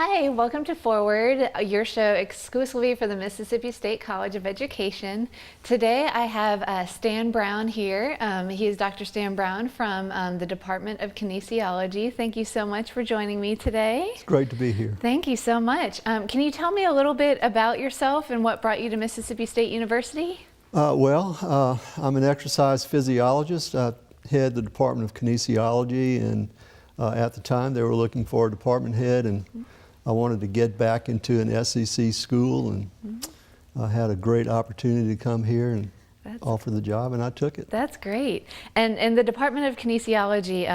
Hi, welcome to Forward, your show exclusively for the Mississippi State College of Education. Today I have Stan Brown here. He is Dr. Stan Brown from the Department of Kinesiology. Thank you so much for joining me today. It's great to be here. Thank you so much. Can you tell me a little bit about yourself and what brought you to Mississippi State University? I'm an exercise physiologist. I head the Department of Kinesiology, and at the time they were looking for a department head, and I wanted to get back into an SEC school, and I had a great opportunity to come here and offer the job, and I took it. That's great. And in the Department of Kinesiology,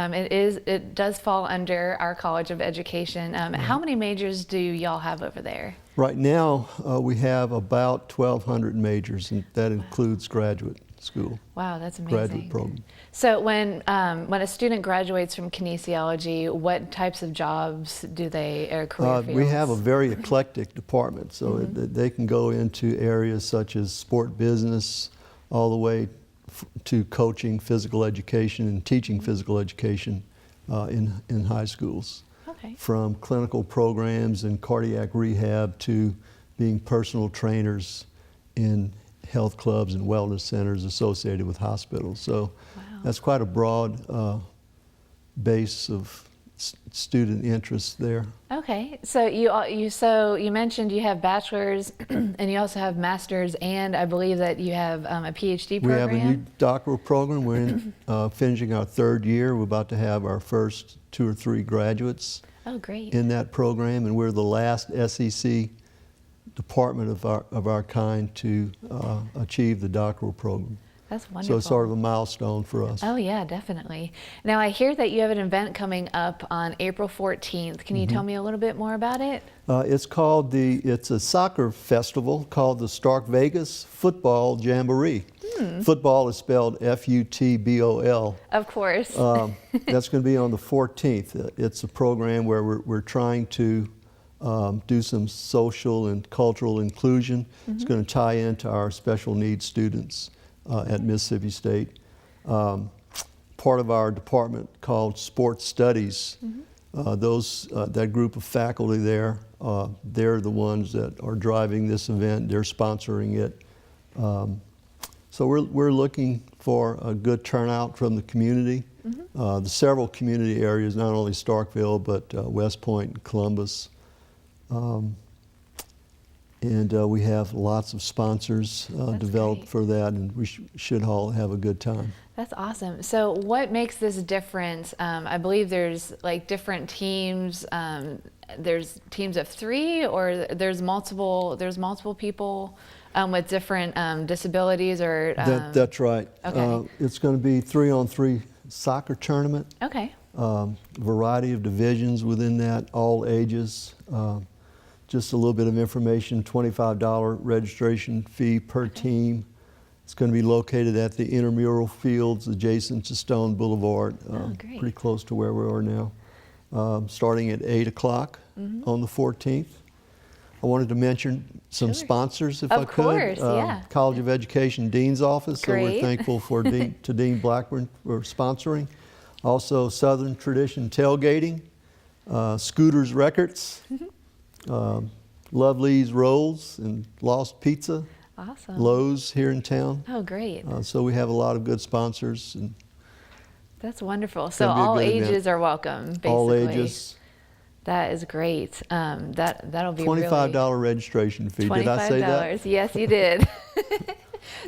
it does fall under our College of Education. How many majors do y'all have over there? Right now, we have about 1,200 majors, and that includes graduate school. Wow, that's amazing. Graduate program. So when a student graduates from kinesiology, what types of jobs do they, or career fields? We have a very eclectic department, so they can go into areas such as sport business, all the way to coaching, physical education, and teaching physical education in high schools. Okay. From clinical programs and cardiac rehab to being personal trainers in health clubs and wellness centers associated with hospitals. So that's quite a broad base of student interest there. Okay, so you mentioned you have bachelor's and you also have master's, and I believe that you have a PhD program. We have a new doctoral program. We're in, finishing our third year. We're about to have our first 2 or 3 graduates in that program, and we're the last SEC department of our kind to achieve the doctoral program. That's wonderful. So it's sort of a milestone for us. Oh yeah, definitely. Now I hear that you have an event coming up on April 14th. Can you tell me a little bit more about it? It's a soccer festival called the Stark Vegas Football Jamboree. Football is spelled F-U-T-B-O-L. Of course. That's going to be on the 14th. It's a program where we're trying to do some social and cultural inclusion. It's going to tie into our special needs students at Mississippi State. Part of our department called Sports Studies, that group of faculty there, they're the ones that are driving this event. They're sponsoring it. So we're looking for a good turnout from the community. The several community areas, not only Starkville, but West Point and Columbus. We have lots of sponsors developed for that, and we should all have a good time. That's awesome. So what makes this different? I believe there's like different teams. There's teams of 3, or there's multiple people with different disabilities, or that's right. Okay. It's going to be 3-on-3 soccer tournament. Okay. Variety of divisions within that, all ages. Just a little bit of information, $25 registration fee per team. It's going to be located at the intramural fields adjacent to Stone Boulevard, pretty close to where we are now, starting at 8 o'clock on the 14th. I wanted to mention some sponsors, if I could. Of course, yeah. College of Education Dean's Office, so we're thankful to Dean Blackburn for sponsoring. Also, Southern Tradition Tailgating, Scooters Records, Lovely's Rolls and Lost Pizza. Awesome. Lowe's here in town. Oh, great. So we have a lot of good sponsors. And that's wonderful. So all ages are welcome, basically. All ages. That is great. That'll be $25 registration fee. Did I say that? Yes, you did.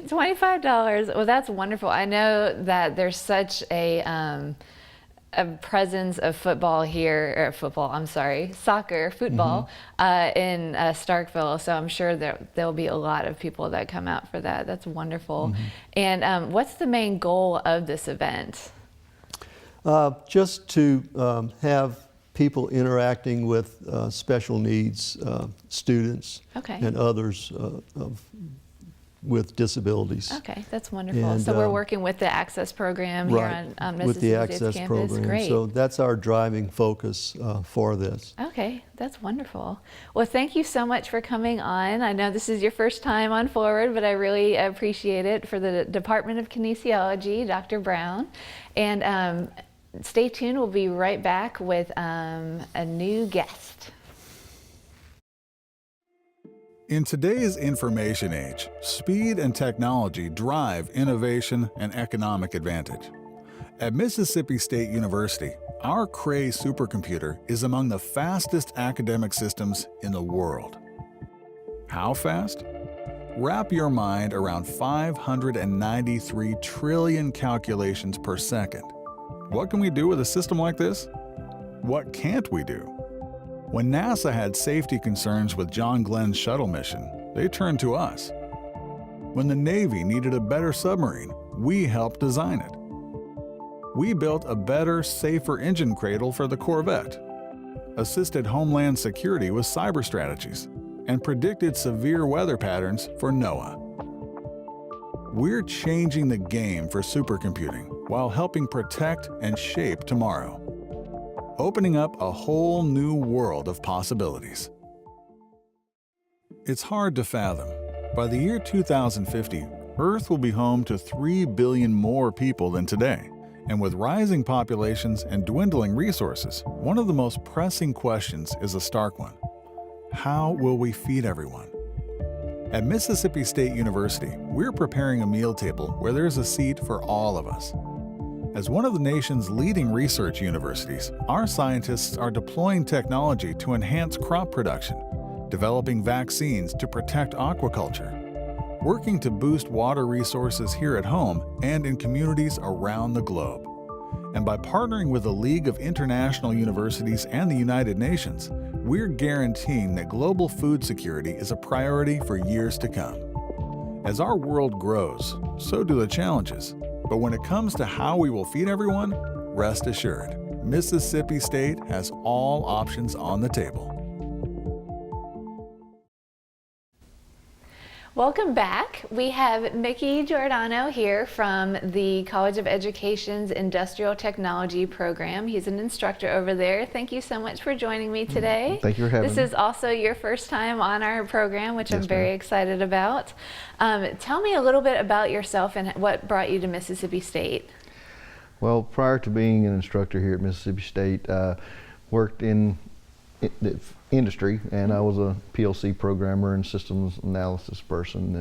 $25. Well, that's wonderful. I know that there's such a presence of football here, or soccer, football, in Starkville. So I'm sure there'll be a lot of people that come out for that. That's wonderful. And what's the main goal of this event? Just to have people interacting with special needs students and others with disabilities. Okay, that's wonderful. And, so we're working with the Access program here on Mississippi with the State's Access campus. program. Great. So that's our driving focus for this. Okay, that's wonderful. Well, thank you so much for coming on. I know this is your first time on Forward, but I really appreciate it. For the Department of Kinesiology, Dr. Brown. And stay tuned. We'll be right back with a new guest. In today's information age, speed and technology drive innovation and economic advantage. At Mississippi State University, our Cray supercomputer is among the fastest academic systems in the world. How fast? Wrap your mind around 593 trillion calculations per second. What can we do with a system like this? What can't we do? When NASA had safety concerns with John Glenn's shuttle mission, they turned to us. When the Navy needed a better submarine, we helped design it. We built a better, safer engine cradle for the Corvette, assisted Homeland Security with cyber strategies, and predicted severe weather patterns for NOAA. We're changing the game for supercomputing while helping protect and shape tomorrow, opening up a whole new world of possibilities. It's hard to fathom. By the year 2050, Earth will be home to 3 billion more people than today. And with rising populations and dwindling resources, one of the most pressing questions is a stark one. How will we feed everyone? At Mississippi State University, we're preparing a meal table where there's a seat for all of us. As one of the nation's leading research universities, our scientists are deploying technology to enhance crop production, developing vaccines to protect aquaculture, working to boost water resources here at home and in communities around the globe. And by partnering with the League of International Universities and the United Nations, we're guaranteeing that global food security is a priority for years to come. As our world grows, so do the challenges. But when it comes to how we will feed everyone, rest assured, Mississippi State has all options on the table. Welcome back. We have Mickey Giordano here from the College of Education's Industrial Technology program. He's an instructor over there. Thank you so much for joining me today. Thank you for having me. This is also your first time on our program, which Yes, I'm very ma'am. excited about. Tell me a little bit about yourself and what brought you to Mississippi State. Well, prior to being an instructor here at Mississippi State, I worked in the industry, and I was a PLC programmer and systems analysis person,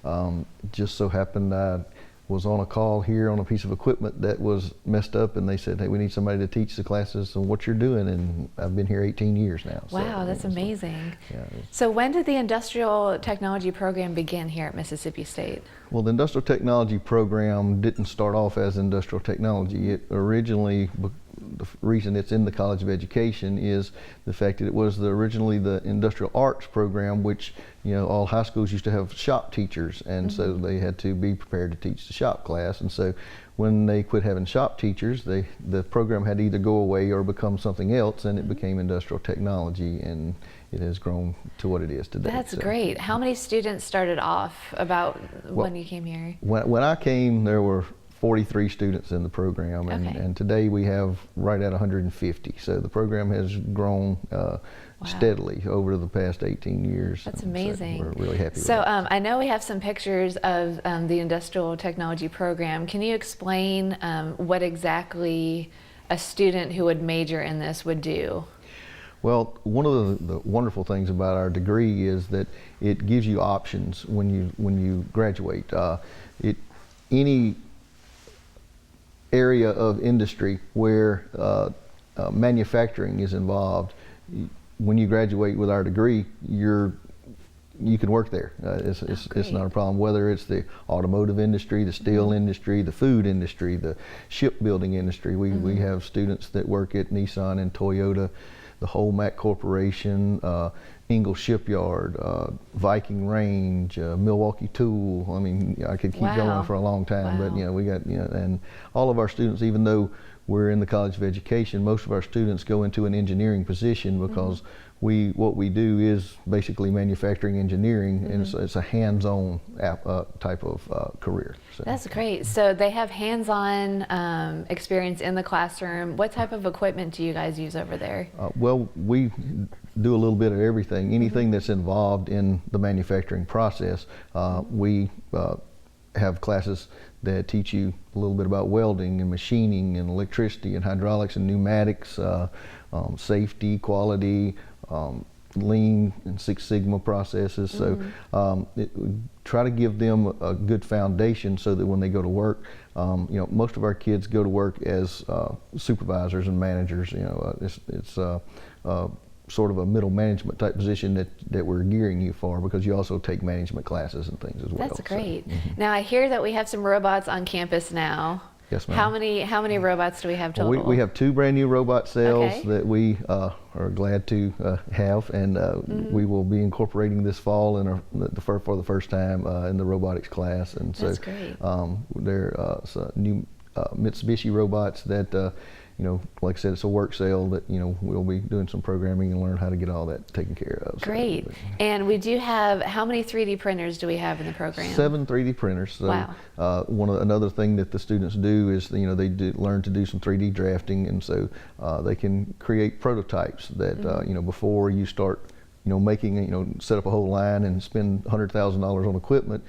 and just so happened I was on a call here on a piece of equipment that was messed up, and they said, hey, we need somebody to teach the classes on what you're doing, and I've been here 18 years now. Wow, that's amazing. Yeah, So when did the Industrial Technology program begin here at Mississippi State? well, the industrial technology program didn't start off as industrial technology. It originally, the reason it's in the College of Education is the fact that it was originally the industrial arts program, which, you know, all high schools used to have shop teachers, and so they had to be prepared to teach the shop class. And so when they quit having shop teachers, the program had to either go away or become something else, and it became industrial technology, and it has grown to what it is today. That's great. How many students started off when you came here? When I came, there were 43 students in the program, and today we have right at 150. So the program has grown steadily over the past 18 years. That's amazing. So we're really happy with So it. I know we have some pictures of the Industrial Technology program. Can you explain what exactly a student who would major in this would do? Well, one of the wonderful things about our degree is that it gives you options when you graduate. Any area of industry where manufacturing is involved, when you graduate with our degree, you can work there. It's not a problem, whether it's the automotive industry, the steel industry, the food industry, the shipbuilding industry. We have students that work at Nissan and Toyota, the Holmac Corporation, Ingalls Shipyard, Viking Range, Milwaukee Tool. I mean, I could keep going for a long time, but we got, and all of our students, even though we're in the College of Education, most of our students go into an engineering position because what we do is basically manufacturing engineering, and it's a hands-on type of career. So. That's great. So they have hands-on experience in the classroom. What type of equipment do you guys use over there? Well, we do a little bit of everything. Anything that's involved in the manufacturing process. We have classes that teach you a little bit about welding and machining and electricity and hydraulics and pneumatics, safety, quality, Lean and Six Sigma processes. So try to give them a good foundation so that when they go to work, most of our kids go to work as supervisors and managers. It's sort of a middle management type position that we're gearing you for, because you also take management classes and things as well. That's great. Now I hear that we have some robots on campus now. Yes, ma'am. How many robots do we have total? We have 2 brand new robot cells Okay. that we are glad to have, and we will be incorporating this fall for the first time in the robotics class. And so That's great. they're new Mitsubishi robots that like I said, it's a work cell that we'll be doing some programming and learn how to get all that taken care of. Great. So, And we do have, how many 3D printers do we have in the program? 7 3D printers. So Wow. another thing that the students do is they learn to do some 3D drafting, and so they can create prototypes that before you start making set up a whole line and spend $100,000 on equipment,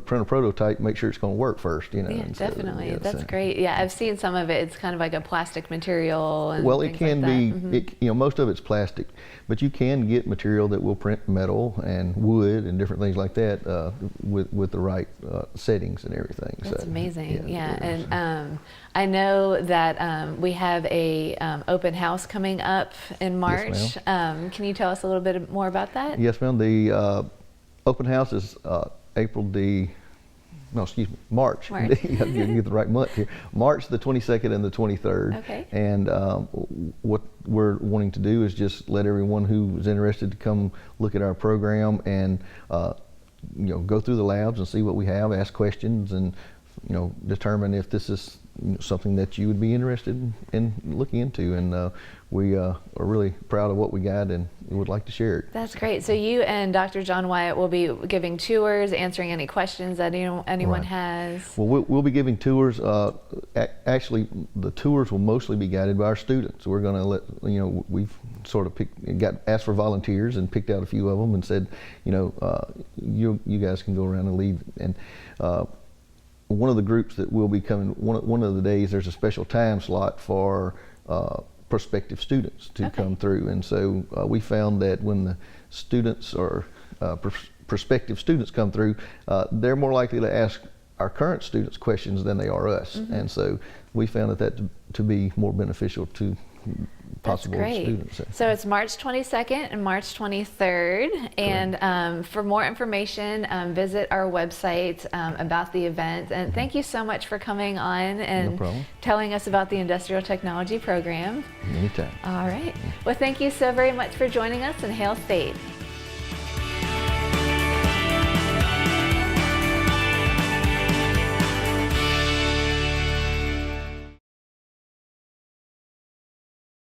print a prototype, make sure it's going to work first. Yeah, definitely. That's great. Yeah, I've seen some of it. It's kind of like a plastic material. And well, it things can like be. Most of it's plastic, but you can get material that will print metal and wood and different things like that with the right settings and everything. That's so, amazing. Yeah, there's- and I know that we have a open house coming up in March. Can you tell us a little bit more about that? Yes, ma'am. The open house is March. March. You have to get the right month here. March the 22nd and the 23rd. Okay. And what we're wanting to do is just let everyone who is interested to come look at our program and go through the labs and see what we have, ask questions, and determine if this is something that you would be interested in looking into. And we are really proud of what we got and we would like to share it. That's great. So you and Dr. John Wyatt will be giving tours, answering any questions that anyone Right. has. Well, we'll be giving tours. Actually, the tours will mostly be guided by our students. We're going to let we've sort of asked for volunteers and picked out a few of them and said, you guys can go around and lead. And one of the groups that will be coming, one of the days, there's a special time slot for prospective students to come through. And so we found that when the students or prospective students come through, they're more likely to ask our current students questions than they are us. And so we found that to be more beneficial to possible students. So it's March 22nd and March 23rd. And for more information, visit our website about the event. And thank you so much for coming on and telling us about the Industrial Technology program. Anytime. All right. Well, thank you so very much for joining us, and Hail State.